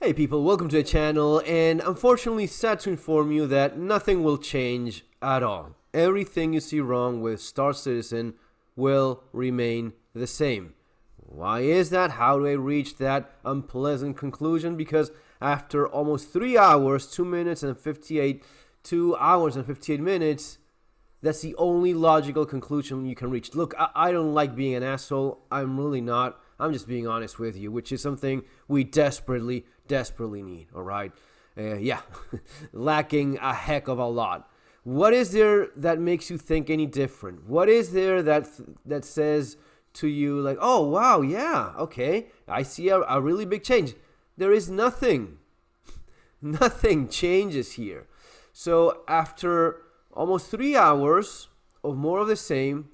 Hey people, welcome to the channel, and unfortunately sad to inform you that nothing will change at all. Everything you see wrong with Star Citizen will remain the same. Why is that? How do I reach that unpleasant conclusion? Because after almost 3 hours, 2 minutes and 58, 2 hours and 58 minutes, that's the only logical conclusion you can reach. Look, I don't like being an asshole. I'm really not. I'm just being honest with you, which is something we desperately need, all right? Yeah, lacking a heck of a lot. What is there that makes you think any different? What is there that says to you like, oh, wow, yeah, okay, I see a really big change? There is nothing. Nothing changes here. So after almost 3 hours of more of the same,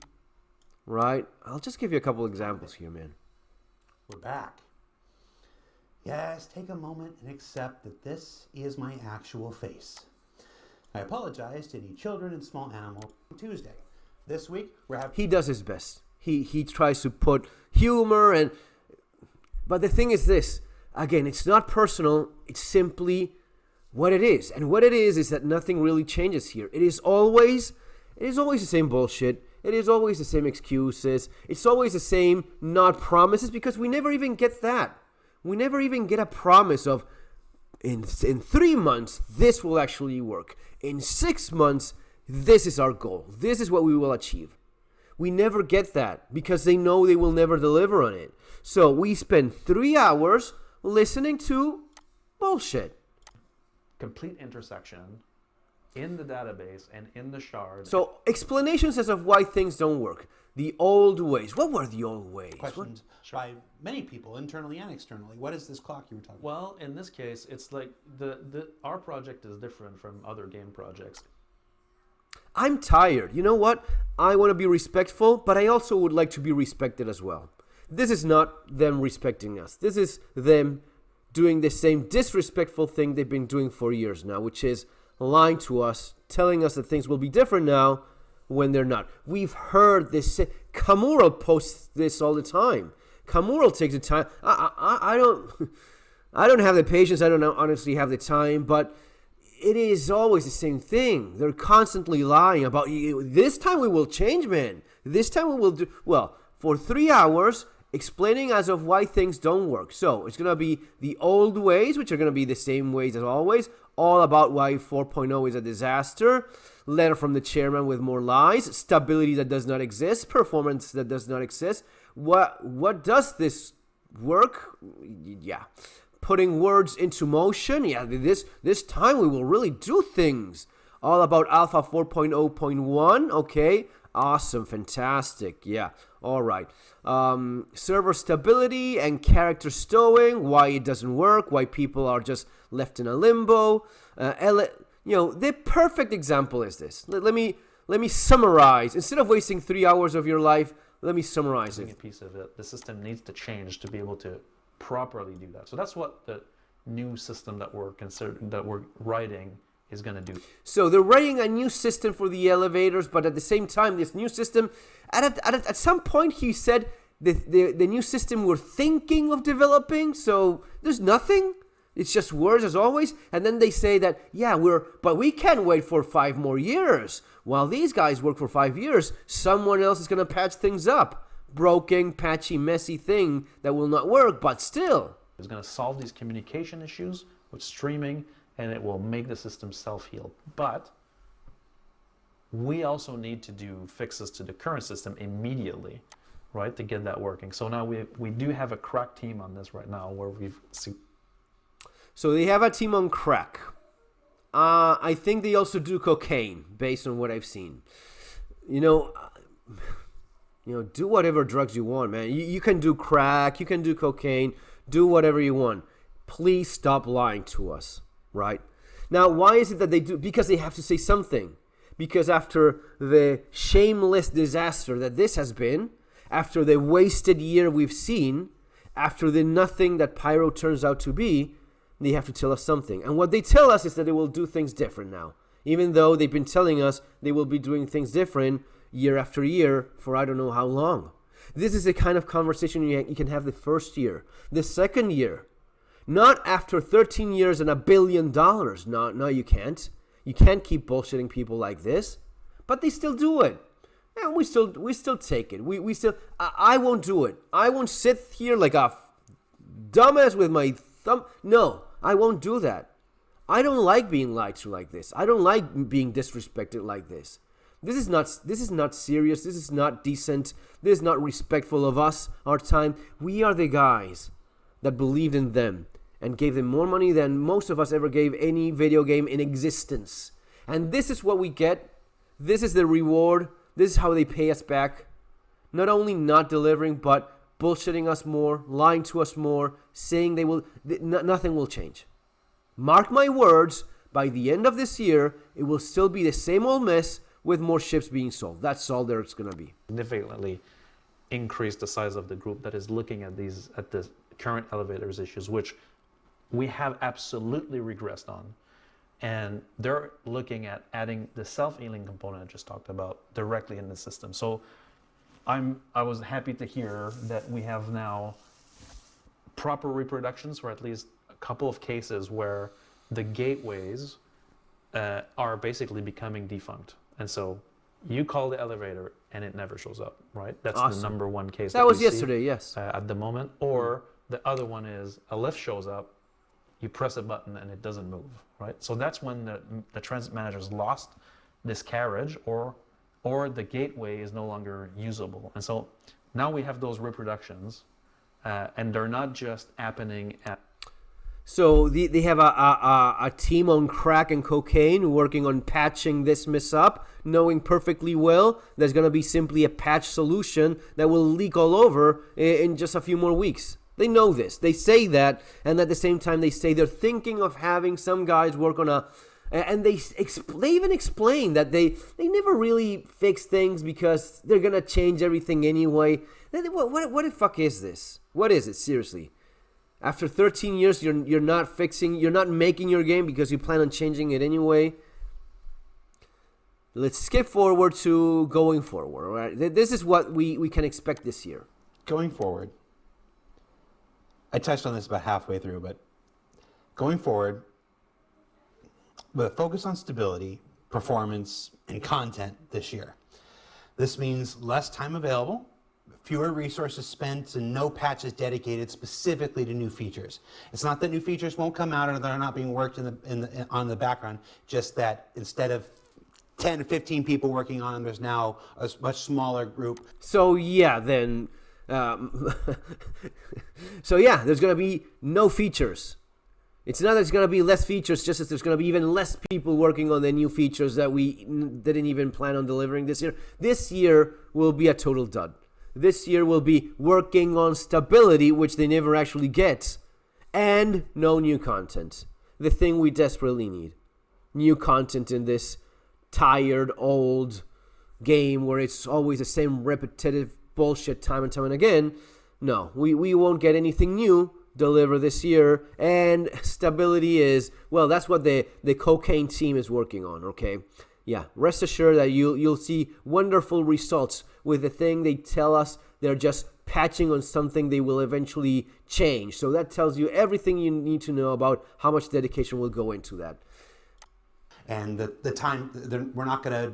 right? I'll just give you a couple examples here, man. We're back. Yes, take a moment and accept that this is my actual face. I apologize to any children and small animals on Tuesday. This week, we're having... He does his best. He tries to put humor and... But the thing is this. Again, it's not personal. It's simply what it is. And what it is that nothing really changes here. It is always the same bullshit. It is always the same excuses. It's always the same not promises, because we never even get that. We never even get a promise of, in 3 months, this will actually work. In 6 months, this is our goal. This is what we will achieve. We never get that because they know they will never deliver on it. So we spend 3 hours listening to bullshit. Complete intersection in the database and in the shard. So explanations as of why things don't work. The old ways. What were the old ways? Questions by many people, internally and externally. What is this clock you were talking about? Well, in this case, it's like our project is different from other game projects. I'm tired. You know what? I want to be respectful, but I also would like to be respected as well. This is not them respecting us. This is them doing the same disrespectful thing they've been doing for years now, which is lying to us, telling us that things will be different now when they're not. We've heard this. Kamural posts this all the time. Kamural takes the time. I don't have the patience. I don't honestly have the time, but it is always the same thing. They're constantly lying about, this time we will change, man. This time we will do, well, for 3 hours, explaining as of why things don't work. So it's going to be the old ways, which are going to be the same ways as always, all about why 4.0 is a disaster, letter from the chairman with more lies, stability that does not exist, performance that does not exist. What does this work? Yeah. Putting words into motion. Yeah, this time we will really do things. All about Alpha 4.0.1. Okay. Awesome. Fantastic. Yeah. All right. Server stability and character stowing. Why it doesn't work. Why people are just left in a limbo. The perfect example is this. Let me summarize. Instead of wasting 3 hours of your life, let me summarize it. A piece of it. The system needs to change to be able to properly do that. So that's what the new system that we're writing is going to do. So they're writing a new system for the elevators, but at the same time, this new system, at some point he said the new system we're thinking of developing, so there's nothing. It's just words as always. And then they say that, yeah, but we can't wait for 5 more years. While these guys work for 5 years, someone else is going to patch things up. Broken, patchy, messy thing that will not work, but still. It's going to solve these communication issues with streaming, and it will make the system self-heal. But we also need to do fixes to the current system immediately, right, to get that working. So now we do have a crack team on this right now where we've seen. So they have a team on crack. I think they also do cocaine, based on what I've seen. Do whatever drugs you want, man. You can do crack, you can do cocaine, do whatever you want. Please stop lying to us, right? Now, why is it that they do? Because they have to say something. Because after the shameless disaster that this has been, after the wasted year we've seen, after the nothing that Pyro turns out to be, they have to tell us something. And what they tell us is that they will do things different now. Even though they've been telling us they will be doing things different year after year for I don't know how long. This is the kind of conversation you can have the first year. The second year, Not after 13 years and $1 billion. No, you can't. You can't keep bullshitting people like this. But they still do it. And we still take it. We still, I won't do it. I won't sit here like a dumbass with my thumb. No, I won't do that. I don't like being lied to like this. I don't like being disrespected like this. This is not serious. This is not decent. This is not respectful of us, our time. We are the guys that believed in them and gave them more money than most of us ever gave any video game in existence. And this is what we get. This is the reward. This is how they pay us back. Not only not delivering, but bullshitting us more, lying to us more, saying nothing will change. Mark my words, by the end of this year, it will still be the same old mess with more ships being sold. That's all there's going to be. Significantly increase the size of the group that is looking at the current elevators issues, which we have absolutely regressed on. And they're looking at adding the self-healing component I just talked about directly in the system. So I was happy to hear that we have now proper reproductions for at least a couple of cases where the gateways are basically becoming defunct. And so you call the elevator and it never shows up, right? That's awesome. The number one case. That was yesterday, yes. At the moment. Or the other one is a lift shows up, you press a button and it doesn't move, right? So that's when the transit managers lost this carriage or the gateway is no longer usable. And so now we have those reproductions and they're not just happening at... So they have a team on crack and cocaine working on patching this mess up, knowing perfectly well there's going to be simply a patch solution that will leak all over in just a few more weeks. They know this. They say that, and at the same time they say they're thinking of having some guys work on a... And they even explain that they never really fix things because they're going to change everything anyway. What the fuck is this? What is it, seriously? After 13 years, you're not making your game because you plan on changing it anyway. Let's skip forward to going forward, all right? This is what we can expect this year. Going forward, I touched on this about halfway through, but going forward, with a focus on stability, performance, and content this year. This means less time available, fewer resources spent, and no patches dedicated specifically to new features. It's not that new features won't come out or they're not being worked on the background, just that instead of 10 to 15 people working on them, there's now a much smaller group. So yeah, then... so yeah, there's going to be no features. It's not that there's going to be less features, just as there's going to be even less people working on the new features that we didn't even plan on delivering this year. This year will be a total dud. This year will be working on stability, which they never actually get, and no new content. The thing we desperately need. New content in this tired, old game where it's always the same repetitive bullshit time and time and again. No, we won't get anything new deliver this year, and stability is, well, that's what the cocaine team is working on, okay? Yeah, rest assured that you'll see wonderful results with the thing they tell us they're just patching on something they will eventually change. So that tells you everything you need to know about how much dedication will go into that. And the time, we're not going to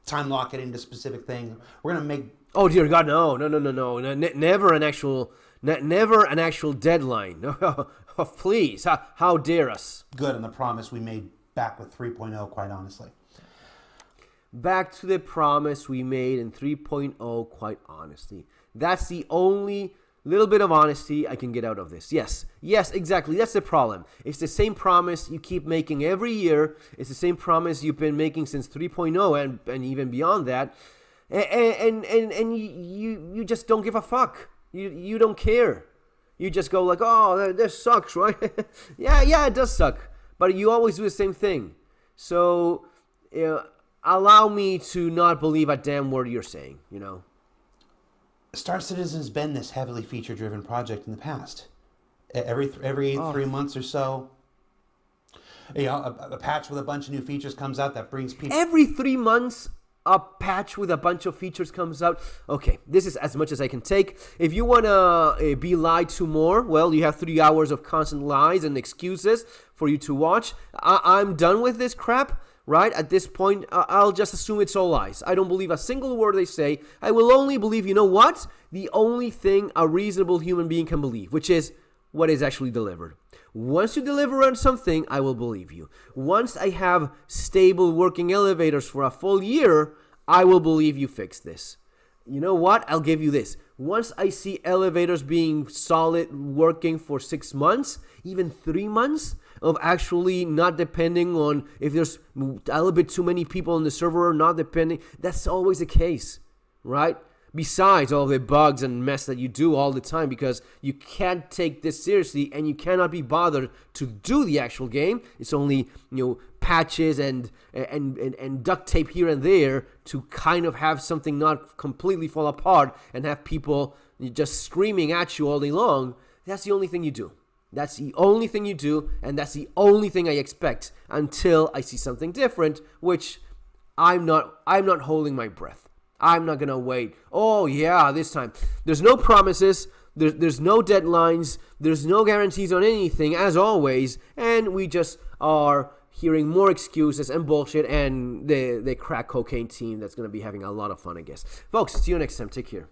time lock it into a specific thing. We're going to make... Oh dear God, no. Never an actual deadline. Oh, please, how dare us? Good on the promise we made back with 3.0, quite honestly. Back to the promise we made in 3.0, quite honestly. That's the only little bit of honesty I can get out of this. Yes, exactly. That's the problem. It's the same promise you keep making every year. It's the same promise you've been making since 3.0 and even beyond that. And you just don't give a fuck. You don't care. You just go like, oh, this sucks, right? yeah, it does suck. But you always do the same thing. So allow me to not believe a damn word you're saying, you know? Star Citizen has been this heavily feature-driven project in the past. Every 3 months or so, a patch with a bunch of new features comes out that brings people... Every 3 months... a patch with a bunch of features comes out. Okay, this is as much as I can take. If you want to be lied to more, well, you have 3 hours of constant lies and excuses for you to watch. I'm done with this crap, right? At this point, I'll just assume it's all lies. I don't believe a single word they say. I will only believe, you know what? The only thing a reasonable human being can believe, which is what is actually delivered. Once you deliver on something, I will believe you. Once I have stable working elevators for a full year, I will believe you fixed this. You know what? I'll give you this. Once I see elevators being solid, working for 6 months, even 3 months, of actually not depending on if there's a little bit too many people on the server or not depending, that's always the case, right? Besides all the bugs and mess that you do all the time, because you can't take this seriously and you cannot be bothered to do the actual game. It's only, patches and duct tape here and there to kind of have something not completely fall apart and have people just screaming at you all day long. That's the only thing you do. That's the only thing you do, and that's the only thing I expect until I see something different, which I'm not holding my breath. I'm not going to wait. Oh, yeah, this time. There's no promises. There's no deadlines. There's no guarantees on anything, as always. And we just are hearing more excuses and bullshit and the crack cocaine team that's going to be having a lot of fun, I guess. Folks, see you next time. Take care.